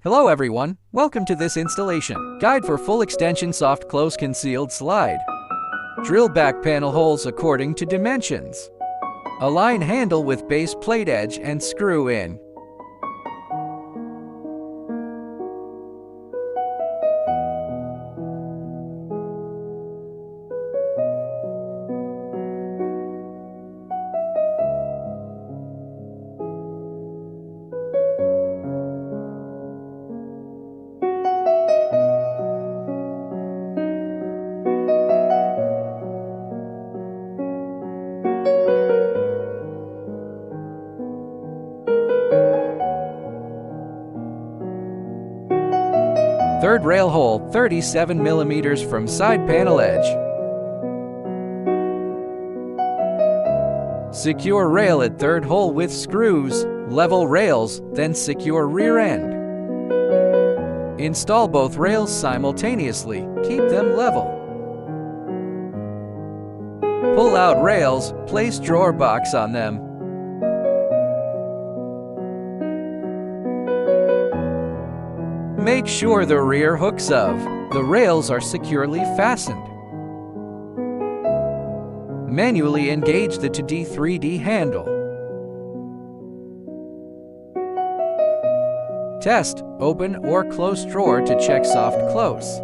Hello everyone, welcome to this installation guide for full extension soft close concealed slide. Drill back panel holes according to dimensions. Align handle with base plate edge and screw in. Third rail hole 37 mm from side panel edge. Secure rail at third hole with screws, level rails, then secure rear end. Install both rails simultaneously, keep them level. Pull out rails, place drawer box on them. Make sure the rear hooks of the rails are securely fastened. Manually engage the 2D 3D handle. Test, open or close drawer to check soft close.